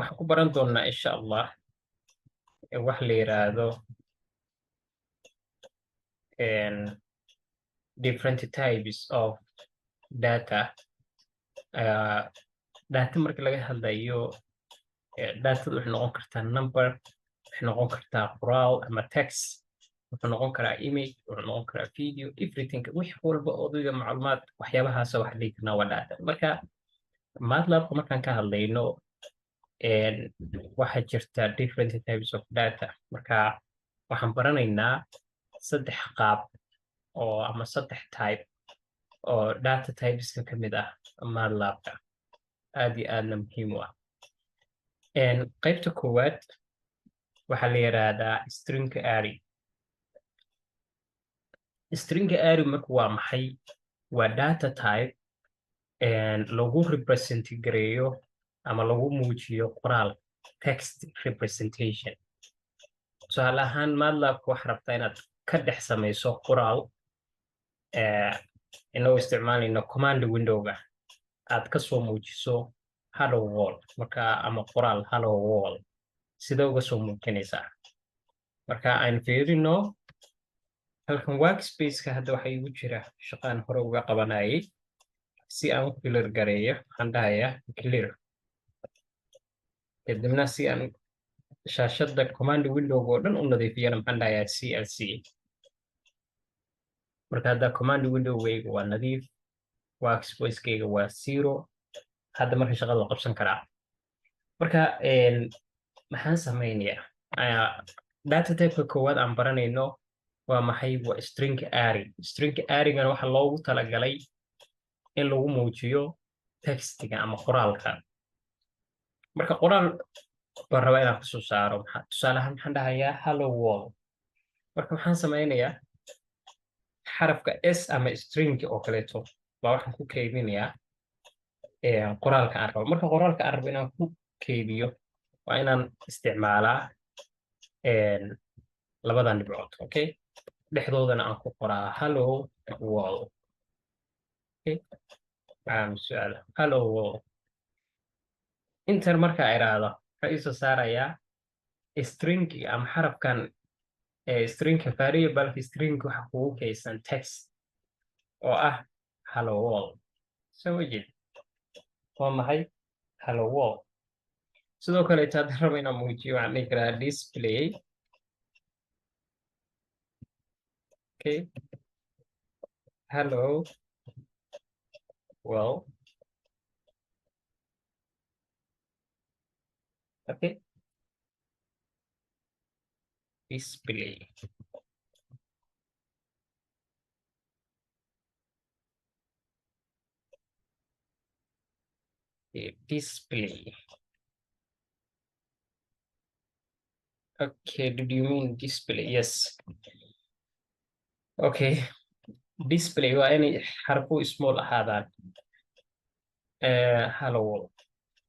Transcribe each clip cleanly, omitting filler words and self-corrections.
waxaan ku baran doonnaa insha allah wax la yiraahdo different types of data. Data marka laga hadlayo datada waxay noqon kartaa number, waxay noqon kartaa qoraal ama text, wuxuu noqon karaa image, wuxuu noqon karaa video, everything wix walba odayga macluumaad waxyaabahaas wax dhigi karnaa waa data. Marka MATLAB markaan ka hadlayno waxaa jirta different types of data. Marka waxaan baranaynaa saddex qaab oo ama saddex type oo data typeska ka mid ah MATLAB-ka aad iyo aadna muhiim u ah. qaybta koowaad waxaa la yiraahdaa string array. String array marka waa maxay? Waa data type lagu represent gareeyo ama lagu muujiyo qoraal, text representation. Tusaale ahaan MATLAB-ka waxaad rabtaa inaad ka dhex samayso qoraal inoo isticmaalayno command window-ga aad ka soo muujiso hello world marka ama qoraal hello world sida uga soo muujinaysaa. Marka aan fiirino halkan workspace-ka hadda waxa igu jira shaqaan hore uga qabanayay. Si aan u clear gareeyo waxaan dhahayaa clear, kadibna si aan shaashadda command window-ga oo dhan u nadiifiyana waxaan dhahayaa CLC. marka hadda command window-gayga waa nadiif, workspace-kayga waa 0. hadda marka shaqada la qabsan karaa. Marka maxaan samaynayaa? Data type-ka koowaad aan baranayno waa maxay? Waa string array. String array-gana waxaa loogu talagalay in lagu muujiyo textiga ama qoraalka. Marka qoraal baan rabaa inaan kasoo saaro. Tusaale ahaan maxaan dhahayaa hello world. marka maxaan samaynayaa? xarafka s ama string oo kaleeto baa waxaan ku kaydinayaa qoraalka aan rabo. marka qoraalka aan rabo inaan ku kaydiyo waa inaan isticmaalaa labadan dhibcood, okay? dhexdoodana aan ku qoraa hello world. okay? su'aal hello world. inter marka iraahdo waxaa ii soo saarayaa string ama xarafkan string variable string waxa kugu kaysan text oo ah hello world. soo wajid waa maxay? hello world. sidoo kale intaad rabo inaan muujiyo waxaan dhihi karaa display. okay? hello world. okay? display. display. okay, did you mean display? Yes. okay, display waa inay xarfu small ahaadaan. hello world.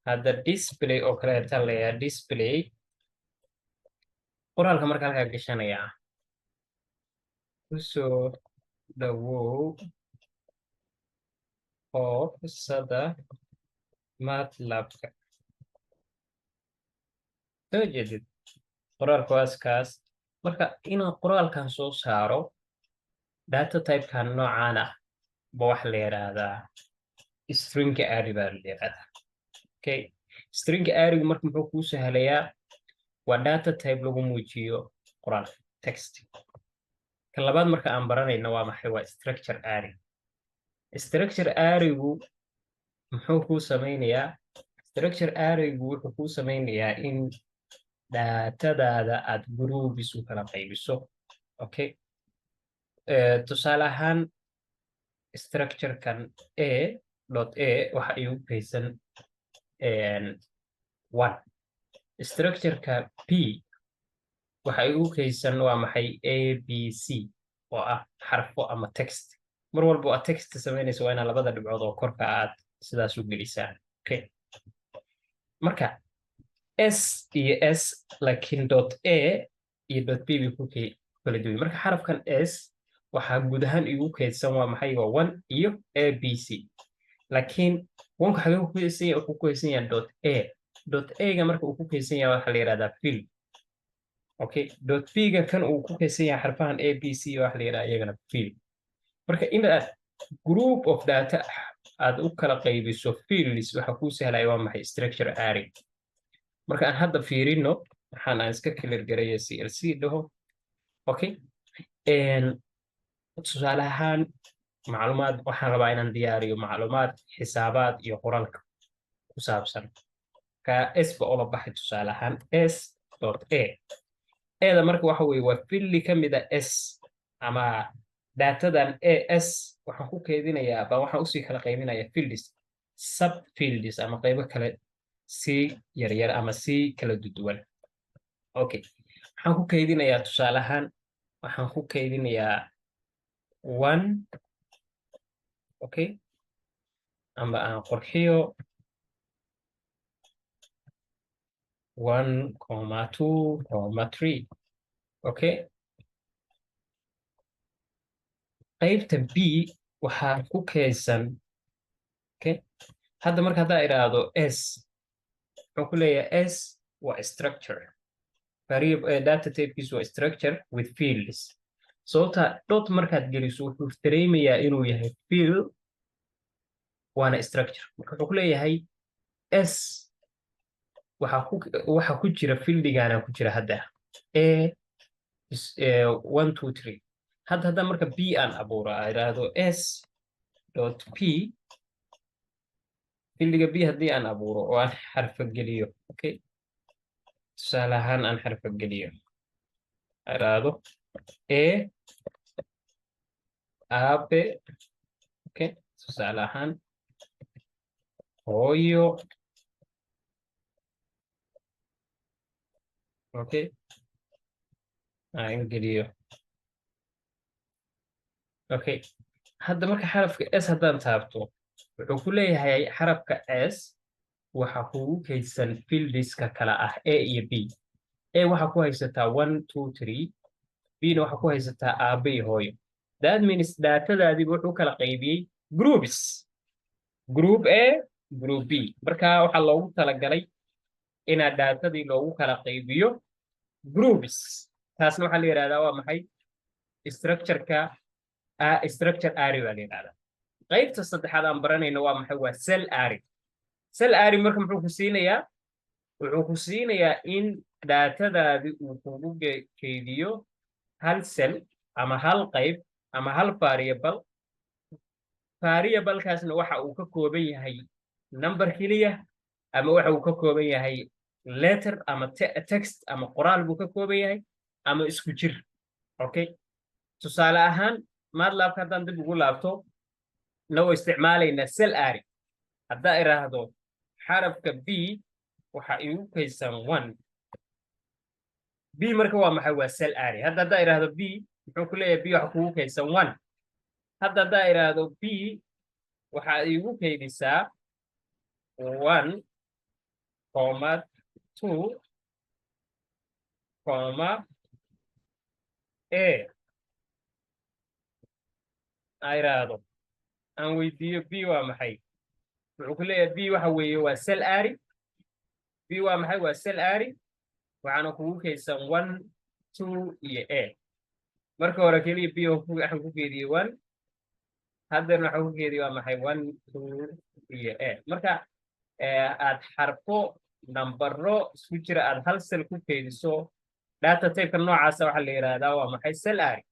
hadda display oo kaleeta leeyahay display. qoraalka marka halkaa gashanayaa kusoo dhawow hoosada MATLAB-ka. soo jeedid qoraalka waaskaas. marka inaan qoraalkan soo saaro data type-kan noocaan ah ba waxa la yiraahdaa string array baa la yiraahdaa. okay? string array marka muxuu kuu sahlayaa? waa data type lagu muujiyo qoraal, text. kan labaad marka aan baranayno waa maxay? waa structure array. structure array-gu muxuu kuu samaynayaa? structure array-gu wuxuu kuu samaynayaa in datadaada aad groups u kala qaybiso. okay? tusaale ahaan structure-kan a waxa igu kaysan 1. structure-ka p waxa igu kaysan waa maxay? a b c oo ah xarfo ama text. mar walba aad text samaynayso waa inaad labada dhibcood oo korka aad sidaas u gelisaan. okay? marka s iyo s laakiin .a iyo .b bay ku kala duwan. marka xarafkan s waxaa guud ahaan igu kaydsan waa maxay? waa 1 iyo a b c. laakiin wanka xagee ku kaydsan yahay? ku kaydsan yahay .a. dot a-ga marka uu ku kaysan yahay waxaa la yidhahdaa field. Okay, dot b-ga kan uu ku kaysan yahay xarfahan a b c waxaa la yidhahdaa iyagana field. marka in aad group of data aad u kala qaybiso fields waxa kuu sahlaya waa maxay structure array. marka aan hadda fiirino waxaan aan iska clear garaya clc dhaho. Okay, tusaale ahaan macluumaad waxaan rabaa inaan diyaariyo macluumaad xisaabaad iyo qoraalka ku saabsan ka s ba ola baxay tusaale ahaan s dot a da marka waxa weeye waa field ka mid ah s ama datadan as waxaan ku keedinayaa baa waxaan usii kala qaybinayaa fields sub fields ama qaybo kale si yaryar ama si kala duwan. Okay, waxaan ku keydinayaa tusaale ahaan waxaan ku keydinayaa 1. Okay, ama aan qurxiyo 1,2,3. Okay, qaybta b waxaa ku kaysan. Okay, hadda marka haddaa idhaahdo s wuxuu ku leeyahay s waa structure variable data typekiisu waa structure with fields. sababta dot markaad geliso wuxuu dareemayaa inuu yahay field waana structure. marka wuxuu ku leeyahay s waxa ku jira fieldigana ku jira hadda a 1 2 3. hadda marka b aan abuuro aan idhaahdo s dot p fieldiga b haddii aan abuuro oo aan xarfa geliyo. Okay, tusaale ahaan aan xarfa geliyo idhaahdo a aabe. Okay, tusaale ahaan hooyo. Okay, aan geliyo. Okay, hadda marka xarafka s haddaan taabto wuxuu ku leeyahay xarafka s waxa kugu kaydsan fieldiska kala ah a iyo b. a waxa ku haysataa 1 2 3, b-na waxa ku haysataa aabe iyo hooyo. that means datadaadii wuxuu kala qaybiyey groups, group a group b. marka waxaa loogu talagalay inaad datadii loogu kala qaybiyo groups. taasna waxaa la yidhahdaa waa maxay structure array baa la yidhahdaa. qaybta saddexaad aan baranayno waa maxay waa cell array. cell array marka muxuu ku siinayaa wuxuu ku siinayaa in datadaadii uu kugu keydiyo hal cell ama hal qayb ama hal variable. variablekaasna waxa uu ka kooban yahay number keliya ama waxa uu ka kooban yahay letter ama text ama qoraal buu ka kooban yahay ama isku jir. Okay, tusaale ahaan MATLAB haddaan dib ugu laabto noo isticmaalaynaa cell array. haddaa iraahdo xarafka b waxa igu kaysan 1. b marka waa maxay waa cell array. haddaa iraahdo b muxuu ku leeyahay b waxa kugu kaysan 1. haddaa iraahdo b waxa igu kaydisaa 1, 2, a iraahdo aan weydiiyo b waa maxay wuxuu ku leeyahay b waxa weeye waa cell array. b waa maxay waa cell array waxaana kugu kaysan 1 2 iyo a. marka hore keliya b waxaan ku keediyey 1, haddana waxaan ku keediyey waa maxay 1 2 iyo a. marka aad xarfo nambaro isku jira aad hal cell ku keediso data typeka noocaasa waxaa la yidhaahdaa waa maxay cell array.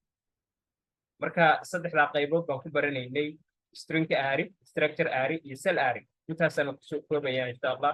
marka saddexdaa qaybood baan ku baranaynay string array, structure array iyo cell array. intaasaan kusoo koobayaa insha allah.